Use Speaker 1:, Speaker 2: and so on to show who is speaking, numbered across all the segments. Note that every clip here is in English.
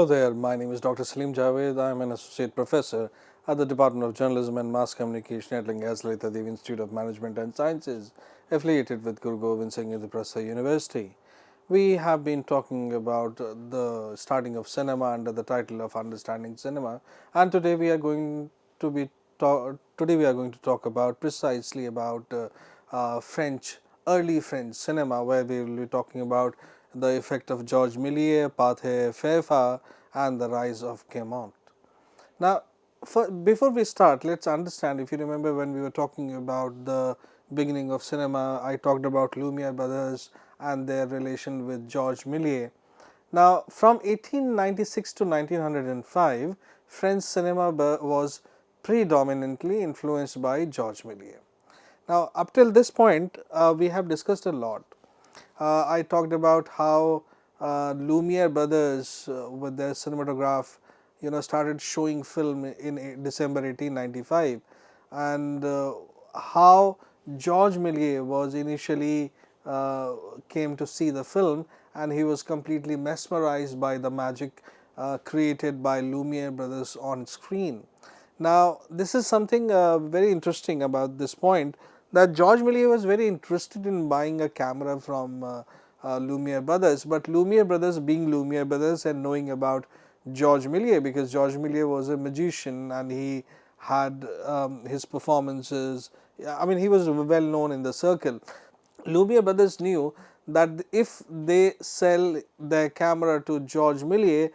Speaker 1: Hello there, my name is Dr. Saleem Javed. I am an associate professor at the Department of Journalism and Mass Communication at Lingas Lalita Devi Institute of Management and Sciences, affiliated with Guru Gobind Singh Pathé University. We have been talking about the starting of cinema under the title of Understanding Cinema, and today we are going to talk about precisely about early French cinema, where we will be talking about the effect of Georges Méliès, Pathé Frères, and the rise of Gaumont. Now, before we start, let's understand. If you remember, when we were talking about the beginning of cinema, I talked about Lumiere brothers and their relation with Georges Méliès. Now, from 1896 to 1905, French cinema was predominantly influenced by Georges Méliès. Now, up till this point, we have discussed a lot. I talked about how Lumiere brothers with their cinematograph, started showing film in December 1895, and how Georges Méliès was initially came to see the film, and he was completely mesmerized by the magic created by Lumiere brothers on screen. Now, this is something very interesting about this point, that Georges Méliès was very interested in buying a camera from Lumiere brothers, but Lumiere brothers being Lumiere brothers and knowing about Georges Méliès, because Georges Méliès was a magician and he had his performances, I mean, he was well known in the circle. Lumiere brothers knew that if they sell their camera to Georges Méliès,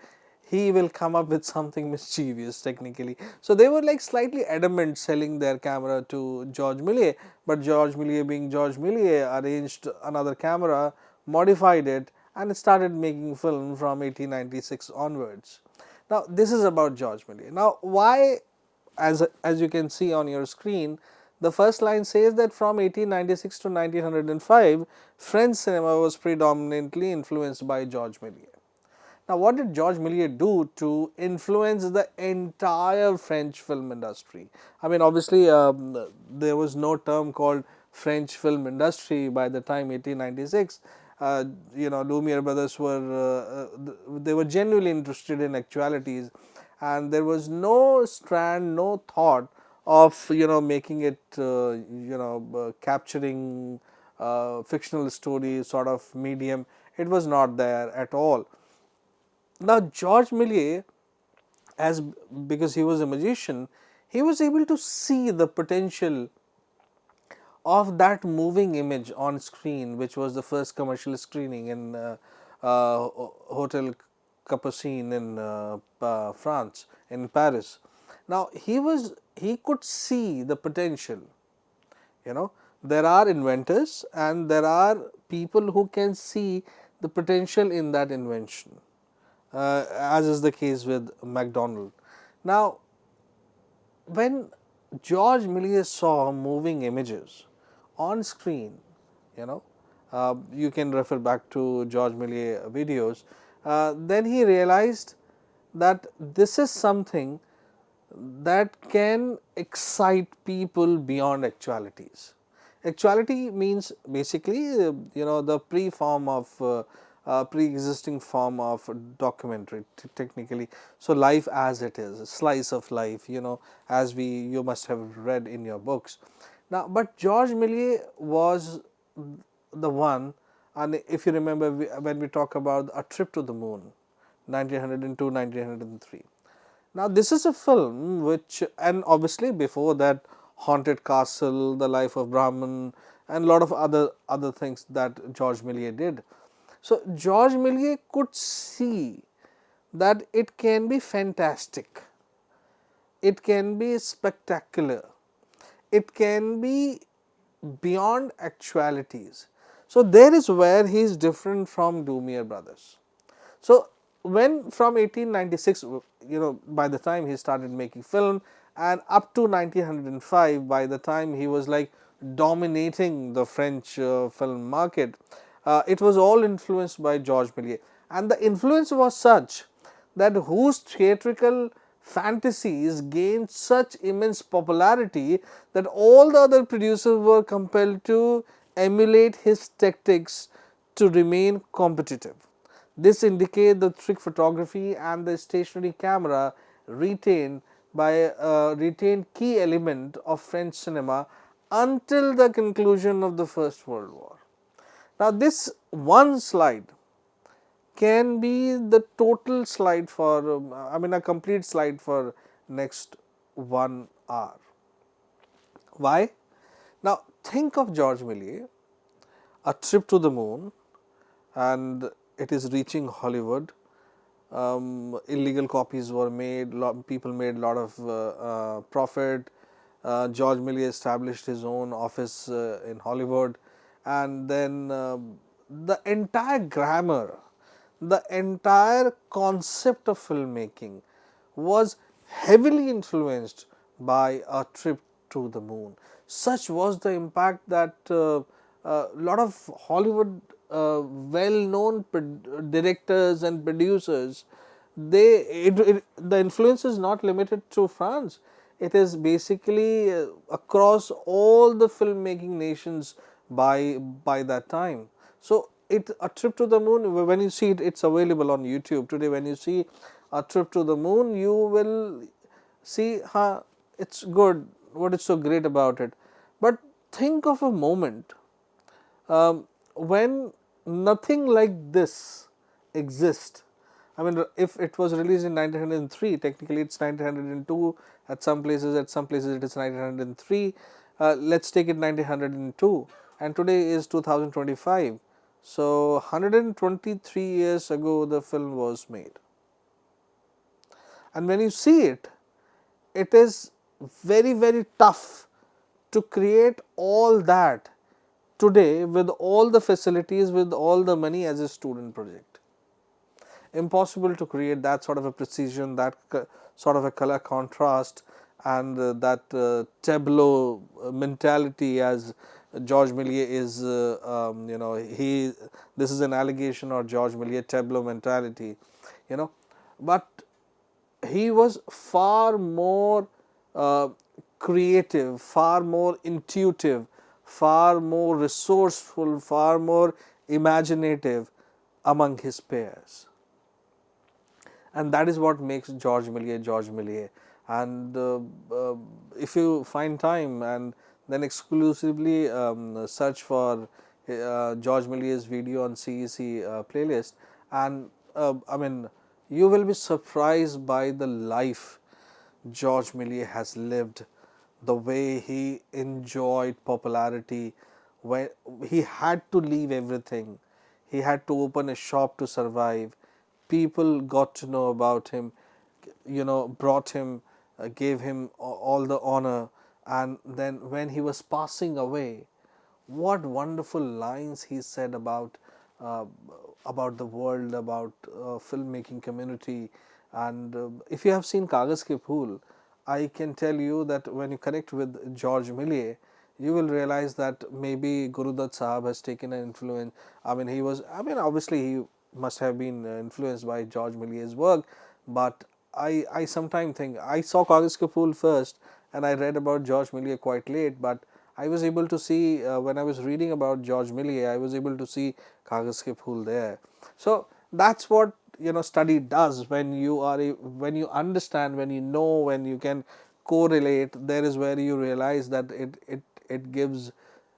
Speaker 1: he will come up with something mischievous technically. So, they were like slightly adamant selling their camera to Georges Méliès, but Georges Méliès being Georges Méliès arranged another camera, modified it, and started making film from 1896 onwards. Now, this is about Georges Méliès. Now, why, as you can see on your screen, the first line says that from 1896 to 1905, French cinema was predominantly influenced by Georges Méliès. Now, what did Georges Méliès do to influence the entire French film industry? I mean, obviously, there was no term called French film industry by the time 1896. Lumiere brothers they were genuinely interested in actualities, and there was no strand, no thought of making it capturing fictional story sort of medium. It was not there at all. Now, Georges Méliès, because he was a magician, he was able to see the potential of that moving image on screen, which was the first commercial screening in Hotel Capucine in France, in Paris. Now, he could see the potential. There are inventors and there are people who can see the potential in that invention. As is the case with McDonald. Now, when Georges Méliès saw moving images on screen, you can refer back to Georges Méliès videos, then he realized that this is something that can excite people beyond actualities. Actuality means basically, the pre-existing form of documentary technically. So, life as it is, a slice of life, as you must have read in your books. Now, but Georges Méliès was the one, and if you remember when we talk about A Trip to the Moon, 1902, 1903. Now, this is a film which, and obviously before that, Haunted Castle, The Life of Brahman, and a lot of other things that Georges Méliès did. So, Georges Méliès could see that it can be fantastic, it can be spectacular, it can be beyond actualities. So, there is where he is different from Lumiere brothers. So, when from 1896, by the time he started making film, and up to 1905, by the time he was like dominating the French film market, it was all influenced by Georges Méliès, and the influence was such that whose theatrical fantasies gained such immense popularity that all the other producers were compelled to emulate his tactics to remain competitive. This indicates the trick photography and the stationary camera retained retained key element of French cinema until the conclusion of the First World War. Now, this one slide can be the total slide for a complete slide for next 1 hour. Why? Now, think of Georges Méliès, A Trip to the Moon, and it is reaching Hollywood. Illegal copies were made, people made a lot of profit. Georges Méliès established his own office in Hollywood, and then the entire grammar, the entire concept of filmmaking was heavily influenced by A Trip to the Moon. Such was the impact that a lot of Hollywood well-known directors and producers, the influence is not limited to France. It is basically across all the filmmaking nations by that time. So, A Trip to the Moon, when you see it, it's available on YouTube today. When you see A Trip to the Moon, you will see it's good, what is so great about it. But think of a moment when nothing like this exists. I mean, if it was released in 1903, technically it's 1902 at some places it is 1903. Let's take it 1902, and today is 2025. So 123 years ago the film was made, and when you see it, it is very tough to create all that today with all the facilities, with all the money as a student project. Impossible to create that sort of a precision, that sort of a color contrast, and that tableau mentality, as Georges Méliès is, this is an allegation of Georges Méliès, tableau mentality, but he was far more creative, far more intuitive, far more resourceful, far more imaginative among his peers. And that is what makes Georges Méliès Georges Méliès. And if you find time and then exclusively search for Georges Méliès video on CEC playlist, and you will be surprised by the life Georges Méliès has lived, the way he enjoyed popularity, where he had to leave everything, he had to open a shop to survive. People got to know about him, brought him, gave him all the honor, and then when he was passing away, what wonderful lines he said about the world, about filmmaking community. And if you have seen Kagaz Ke Phool, I can tell you that when you connect with Georges Méliès, you will realize that maybe Guru Dutt Sahab has taken an influence. Obviously he must have been influenced by Georges Méliès' work, but I sometimes think, I saw Kagaz Ke Phool first and I read about Georges Méliès quite late, but I was able to see, when I was reading about Georges Méliès, I was able to see Kagaz Ke Phool there. So that's what study does. When you understand, when you know, when you can correlate, there is where you realize that it gives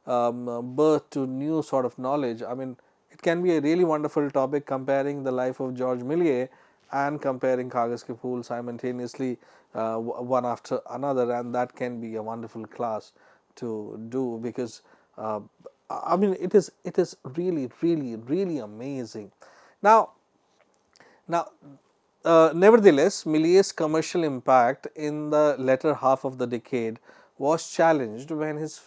Speaker 1: birth to new sort of knowledge. I mean, it can be a really wonderful topic, comparing the life of Georges Méliès and comparing Kagaz Ke Phool simultaneously, one after another, and that can be a wonderful class to do, because it is really amazing. Now, nevertheless, Méliès' commercial impact in the latter half of the decade was challenged when his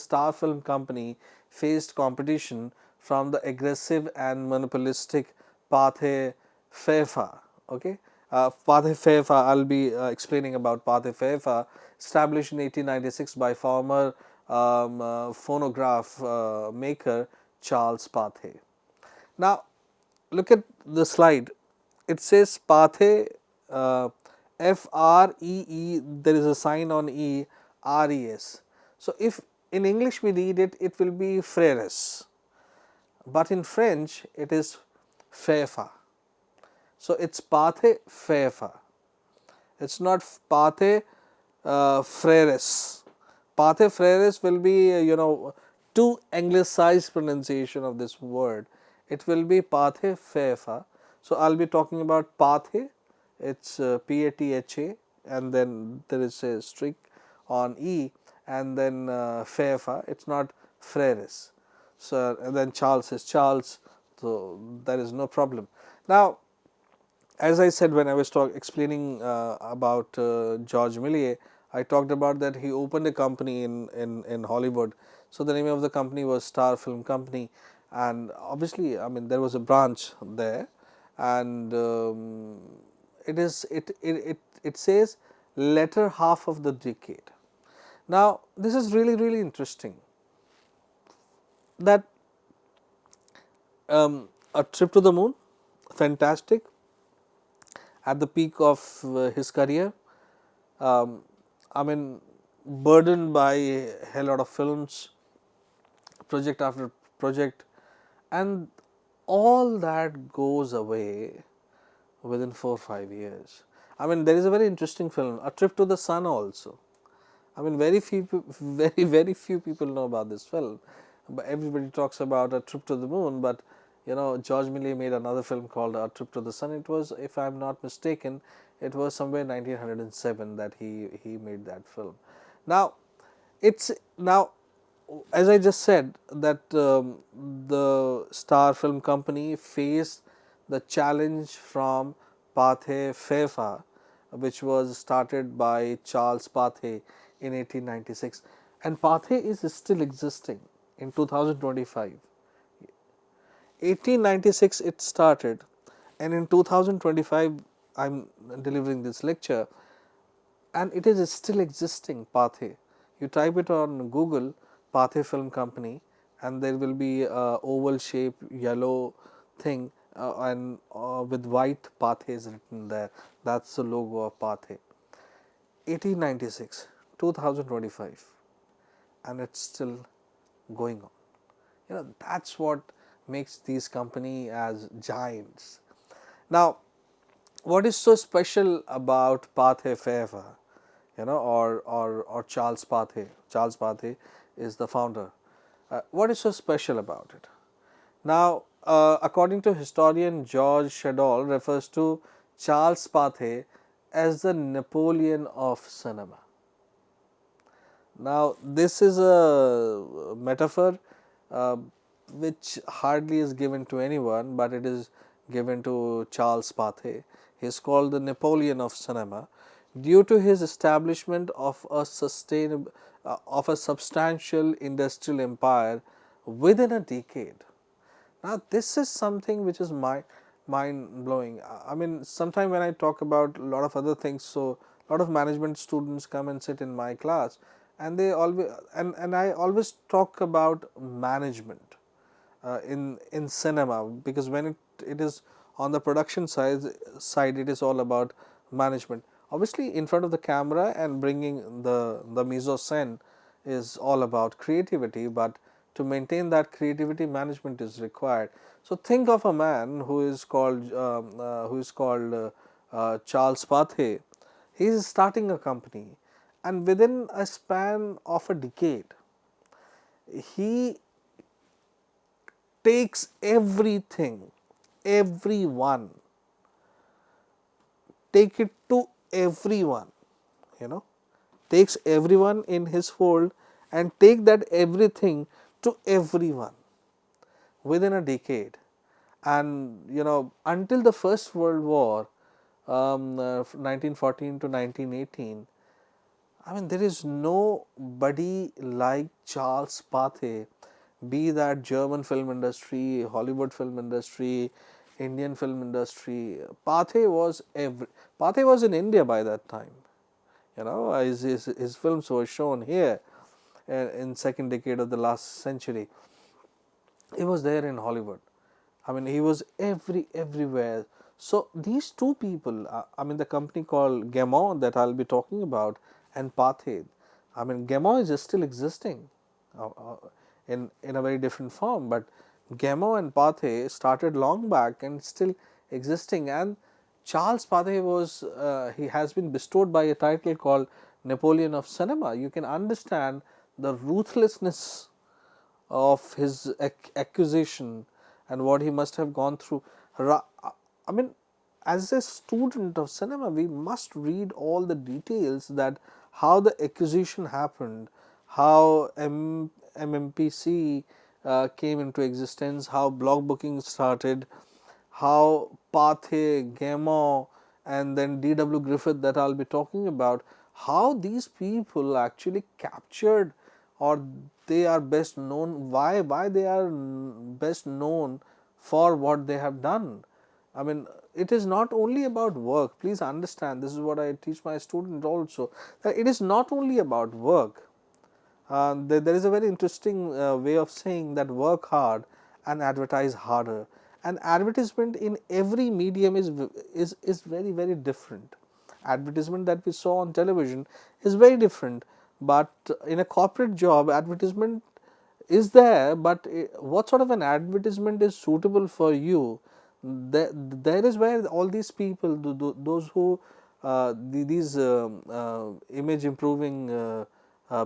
Speaker 1: star film company faced competition from the aggressive and monopolistic Pathé Frères. Okay, Pathé Frères, I'll be explaining about Pathé Frères, established in 1896 by former phonograph maker Charles Pathé. Now, look at the slide. It says Pathé, F-R-E-E, there is a sign on E, R-E-S. So, if in English we read it, it will be Frères. but in French it is Frères. So, it is Pathé Frères. It is not Pathé Frères. Pathé Frères will be too anglicized pronunciation of this word. It will be Pathé Frères. So, I will be talking about Pathé, it is Patha, and then there is a streak on E, and then Frères, it is not Frères. So, and then Charles is Charles, so there is no problem. Now, as I said when I was explaining about Georges Méliès, I talked about that he opened a company in Hollywood. So, the name of the company was Star Film Company, and obviously, I mean, there was a branch there, and it says latter half of the decade. Now, this is really interesting that a trip to the moon, fantastic, at the peak of his career. I mean, burdened by a hell lot of films, project after project, and all that goes away within 4 or 5 years. I mean, there is a very interesting film, A Trip to the Sun also. I mean, very few people know about this film, but everybody talks about A Trip to the Moon. But Georges Méliès made another film called A Trip to the Sun. It was, if I am not mistaken, it was somewhere 1907 that he made that film. Now, as I just said, that the Star Film Company faced the challenge from Pathé Frères, which was started by Charles Pathé in 1896, and Pathé is still existing in 2025. 1896 it started, and in 2025 I am delivering this lecture, and it is still existing. Pathé, you type it on Google, Pathé Film Company, and there will be a oval shape yellow thing and with white Pathé is written there. That is the logo of Pathé. 1896, 2025, and it is still going on. That is what makes these company as giants. Now, what is so special about Pathé Frères, or Charles Pathé? Charles Pathé is the founder. What is so special about it? Now, according to historian Georges Méliès, refers to Charles Pathé as the Napoleon of cinema. Now, this is a metaphor which hardly is given to anyone, but it is given to Charles Pathé. He is called the Napoleon of cinema due to his establishment of a substantial industrial empire within a decade. Now, this is something which is mind blowing. I mean, sometime when I talk about a lot of other things, so a lot of management students come and sit in my class, and they always and I always talk about management in cinema, because when it is on the production side it is all about management. Obviously, in front of the camera and bringing the mise-en-scène is all about creativity, but to maintain that creativity, management is required. So, think of a man who is called Charles Pathé. He is starting a company, and within a span of a decade, he takes everything, everyone, take it to everyone, takes everyone in his fold and take that everything to everyone within a decade. And until the First World War, 1914 to 1918, I mean, there is nobody like Charles Pathé, be that German film industry, Hollywood film industry, Indian film industry. Pathé was in India by that time. His films were shown here in second decade of the last century. He was there in Hollywood. I mean, he was everywhere. So, these two people, I mean, the company called Gaumont that I will be talking about, and Pathé, I mean, Gaumont is still existing in a very different form, but Gaumont and Pathé started long back and still existing, and Charles Pathé was he has been bestowed by a title called Napoleon of cinema. You can understand the ruthlessness of his accusation and what he must have gone through. I mean, as a student of cinema, we must read all the details that how the accusation happened, how MMPC came into existence, how block booking started, how Pathé, Gaumont, and then D.W. Griffith that I will be talking about, how these people actually captured, or they are best known, why they are best known for what they have done. I mean, it is not only about work. Please understand, this is what I teach my students also, that it is not only about work. There is a very interesting way of saying that work hard and advertise harder. And advertisement in every medium is very different. Advertisement that we saw on television is very different, but in a corporate job, advertisement is there, but what sort of an advertisement is suitable for you? There is where all these people, those who these image improving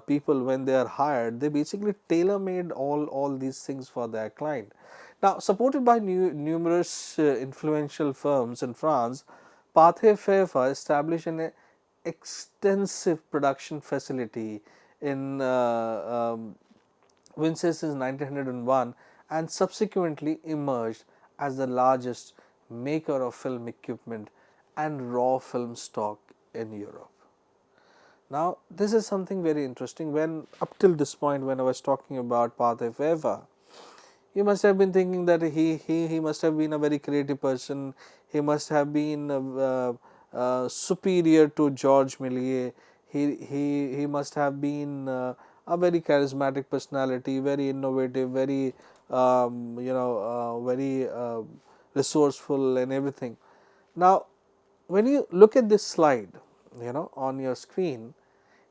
Speaker 1: people, when they are hired, they basically tailor made all these things for their client. Now, supported by numerous influential firms in France, Pathé Frères established an extensive production facility in Vincennes in 1901, and subsequently emerged as the largest maker of film equipment and raw film stock in Europe. Now, this is something very interesting. When up till this point, when I was talking about Pathé Frères, you must have been thinking that he must have been a very creative person. He must have been superior to Georges Méliès. He must have been a very charismatic personality, very innovative, very very resourceful and everything. Now, when you look at this slide, on your screen,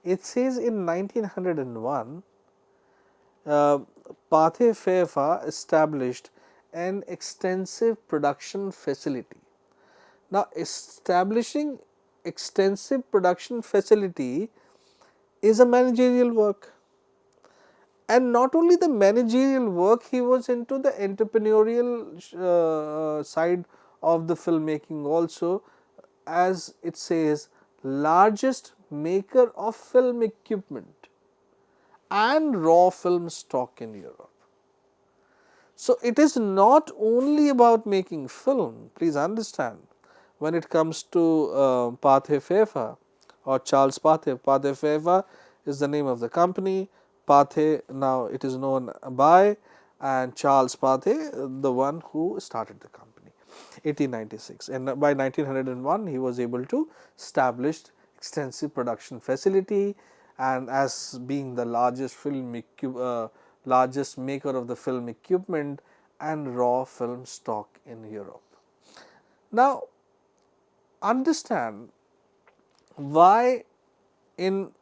Speaker 1: it says in 1901, Pathé Frères established an extensive production facility. Now, establishing extensive production facility is a managerial work, and not only the managerial work, he was into the entrepreneurial side of the filmmaking also, as it says, largest maker of film equipment and raw film stock in Europe. So, it is not only about making film, please understand, when it comes to Pathé Frères or Charles Pathé. Pathé Frères is the name of the company. Pathé, now it is known by, and Charles Pathé, the one who started the company, 1896, and by 1901 he was able to establish extensive production facility, and as being the largest largest maker of the film equipment and raw film stock in Europe. Now, understand why in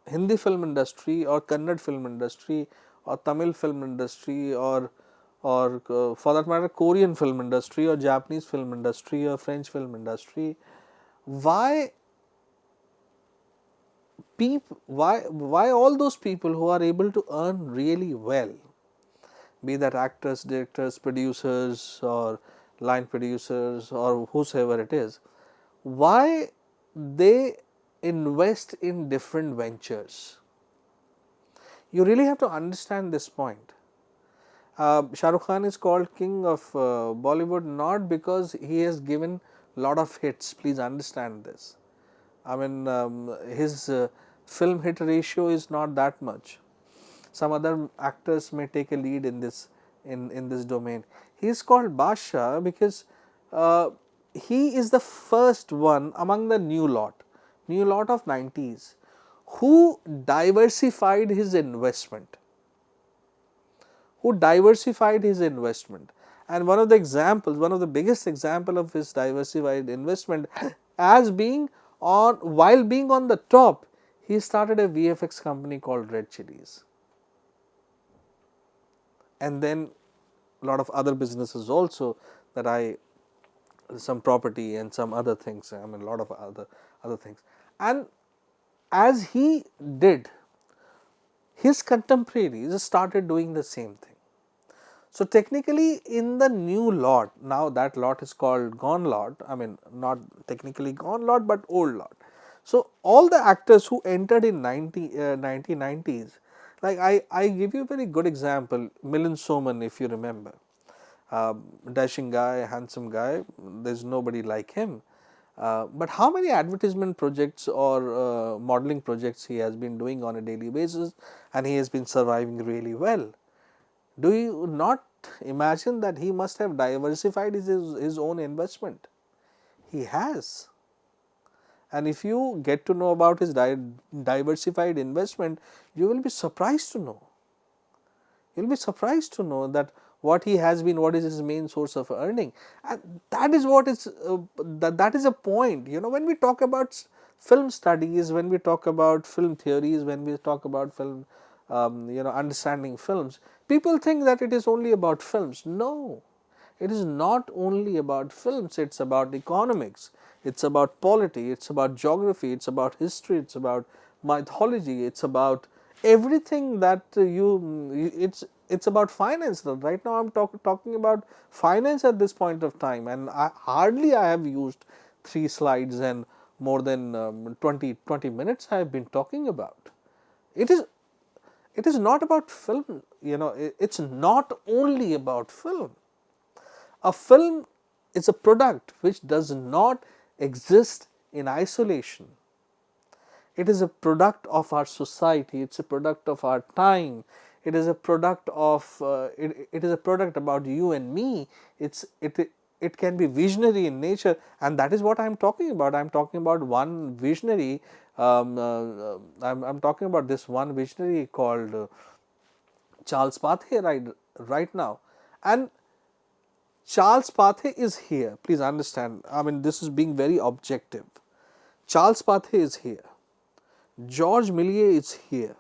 Speaker 1: Hindi film industry or Kannada film industry or Tamil film industry or for that matter Korean film industry or Japanese film industry or French film industry, why all those people who are able to earn really well, be that actors, directors, producers or line producers or whosoever it is, why they invest in different ventures? You really have to understand this point. Shah Rukh Khan is called king of Bollywood not because he has given lot of hits, please understand this. I mean, his film hit ratio is not that much. Some other actors may take a lead in this domain. He is called Basha because he is the first one among the new lot of 90s who diversified his investment. And one of the biggest example of his diversified investment as being while being on the top, he started a VFX company called Red Chillies. And then a lot of other businesses also that some property and some other things. I mean, a lot of other things. And as he did, his contemporaries started doing the same thing. So technically, in the new lot, now that lot is called gone lot. I mean, not technically gone lot, but old lot. So all the actors who entered in 1990s, like I give you a very good example, Milind Soman, if you remember, dashing guy, handsome guy. There's nobody like him. But how many advertisement projects or modeling projects he has been doing on a daily basis, and he has been surviving really well. Do you not imagine that he must have diversified his own investment? He has. And if you get to know about his diversified investment, you will be surprised to know. You will be surprised to know that what he has been, what is his main source of earning, and that is what is that is a point. You know, when we talk about film studies, when we talk about film theories, when we talk about film, understanding films, people think that it is only about films. No, it is not only about films. It's about economics. It's about polity. It's about geography. It's about history. It's about mythology. It's about everything that it's about finance. Right now I'm talking about finance at this point of time, and I have used 3 slides and more than 20 minutes I have been talking about. It is not about film, it's not only about film. A film is a product which does not exist in isolation. It is a product of our society, it is a product of our time, it is a product of it is a product about you and me. It can be visionary in nature, and that is what I am talking about. I am talking about one visionary. I am talking about this one visionary called Charles Pathé right now. And Charles Pathé is here. Please understand, I mean, this is being very objective. Charles Pathé is here. Georges Méliès is here.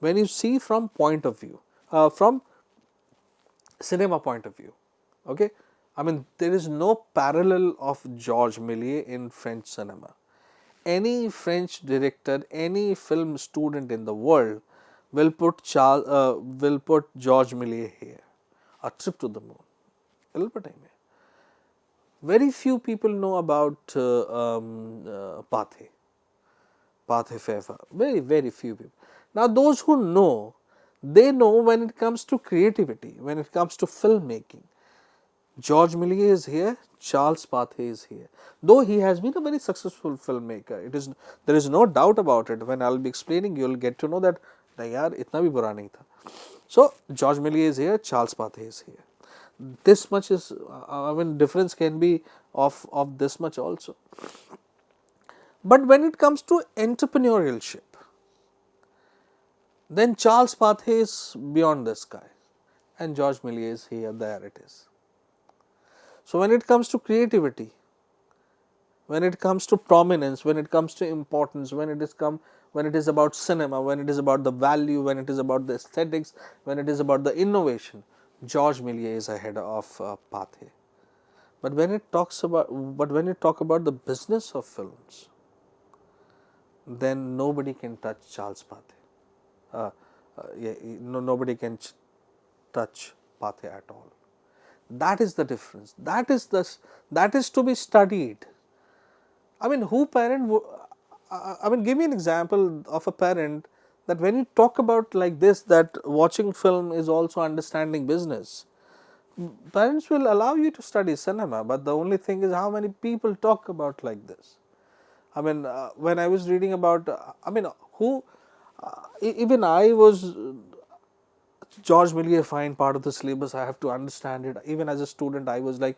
Speaker 1: When you see from point of view, from cinema point of view, okay, I mean, there is no parallel of Georges Méliès in French cinema. Any French director, any film student in the world will put Georges Méliès here. A Trip to the Moon. Very few people know about Pathé Frères. Very few people. Now, those who know, they know when it comes to creativity, when it comes to filmmaking. Georges Méliès is here, Charles Pathé is here. Though he has been a very successful filmmaker, there is no doubt about it. When I will be explaining, you will get to know that, yaar, itna bhi bura nahi tha. So, Georges Méliès is here, Charles Pathé is here. This much is, I mean, difference can be of this much also. But when it comes to entrepreneurship, then Charles Pathé is beyond the sky, and Georges Méliès is here. There it is. So when it comes to creativity, when it comes to prominence, when it comes to importance, when it is about cinema, when it is about the value, when it is about the aesthetics, when it is about the innovation, Georges Méliès is ahead of Pathé. But when you talk about the business of films, then nobody can touch Charles Pathé. Nobody can touch Pathé at all. That is the difference. That is to be studied. I mean, give me an example of a parent that when you talk about like this, that watching film is also understanding business. Parents will allow you to study cinema, but the only thing is how many people talk about like this. I mean, when I was reading about, even I was, Georges Méliès, fine, part of the syllabus, I have to understand it. Even as a student, I was like,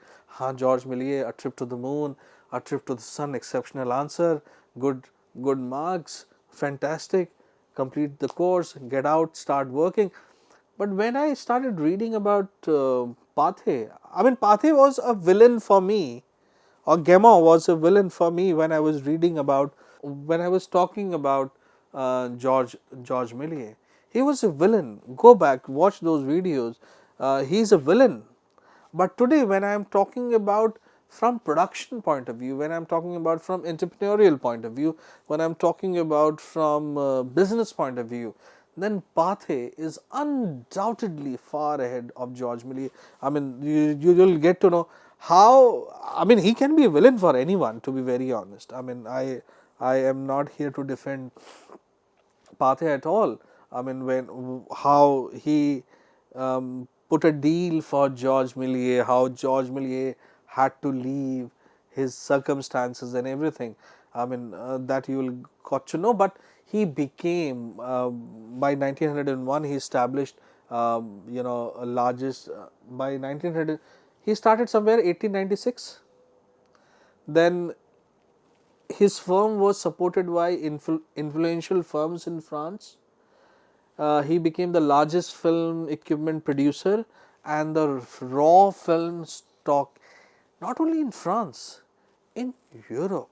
Speaker 1: Georges Méliès, A Trip to the Moon, A Trip to the Sun, exceptional answer, good marks, fantastic, complete the course, get out, start working. But when I started reading about Pathé, I mean, Pathé was a villain for me, or Gaumont was a villain for me when I was talking about Georges Méliès. He was a villain. Go back, watch those videos. he is a villain. But today when I am talking about from production point of view, when I am talking about from entrepreneurial point of view, when I am talking about from business point of view, then Pathé is undoubtedly far ahead of Georges Méliès. I mean, you will get to know how, I mean, he can be a villain for anyone, to be very honest. I mean, I am not here to defend Pathé at all. I mean, when how he put a deal for Georges Méliès, how Georges Méliès had to leave, his circumstances and everything. I mean, that you will got to know. But he became by 1901 he established largest by 1900 he started somewhere 1896. Then his firm was supported by influential firms in France. He became the largest film equipment producer and the raw film stock not only in France, in Europe.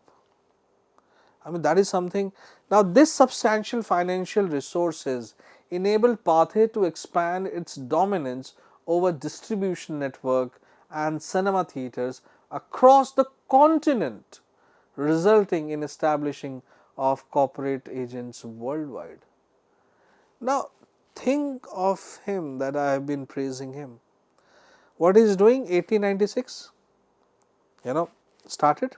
Speaker 1: I mean, that is something. Now, this substantial financial resources enabled Pathé to expand its dominance over distribution network and cinema theaters across the continent, resulting in establishing of corporate agents worldwide. Now, think of him that I have been praising him. What he is doing? 1896, started.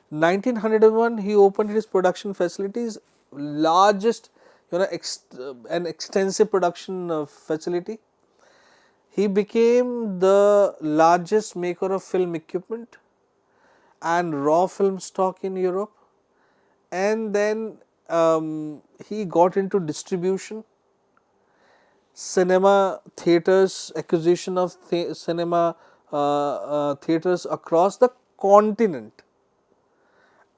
Speaker 1: 1901, he opened his production facilities, largest, an extensive production facility. He became the largest maker of film equipment and raw film stock in Europe, and then he got into distribution, cinema theaters, acquisition of cinema theaters across the continent,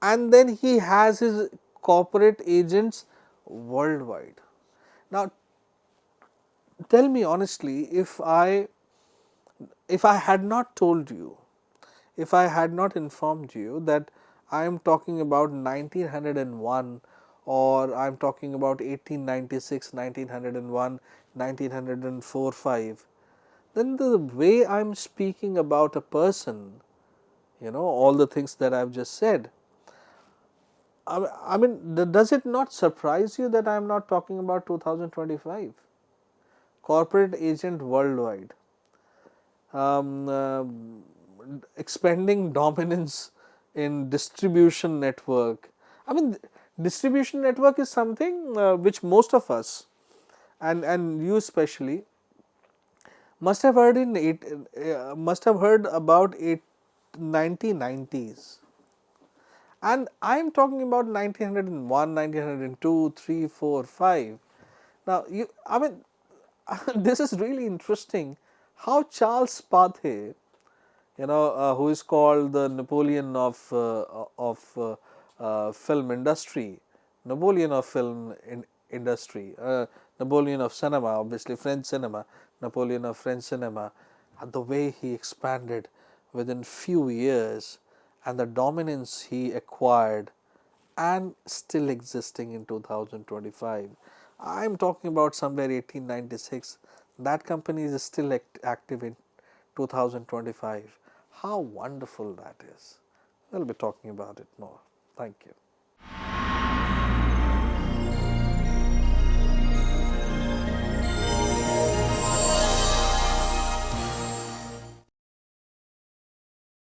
Speaker 1: and then he has his corporate agents worldwide. Now, tell me honestly, if I had not told you, if I had not informed you that I am talking about 1901 or I am talking about 1896, 1901, 1904, 5, then the way I am speaking about a person, all the things that I have just said, I mean, does it not surprise you that I am not talking about 2025? Corporate agent worldwide, um, uh, expanding dominance in distribution network. I mean, distribution network is something which most of us and you especially must have heard must have heard about 1990s. And I am talking about 1901, 1902, 3, 4, 5. Now, I mean, this is really interesting how Charles Pathé, who is called the Napoleon of film industry, Napoleon of film industry, Napoleon of cinema, obviously French cinema, Napoleon of French cinema, and the way he expanded within few years and the dominance he acquired and still existing in 2025. I am talking about somewhere 1896. That company is still active in 2025. How wonderful that is. We'll be talking about it more. Thank you.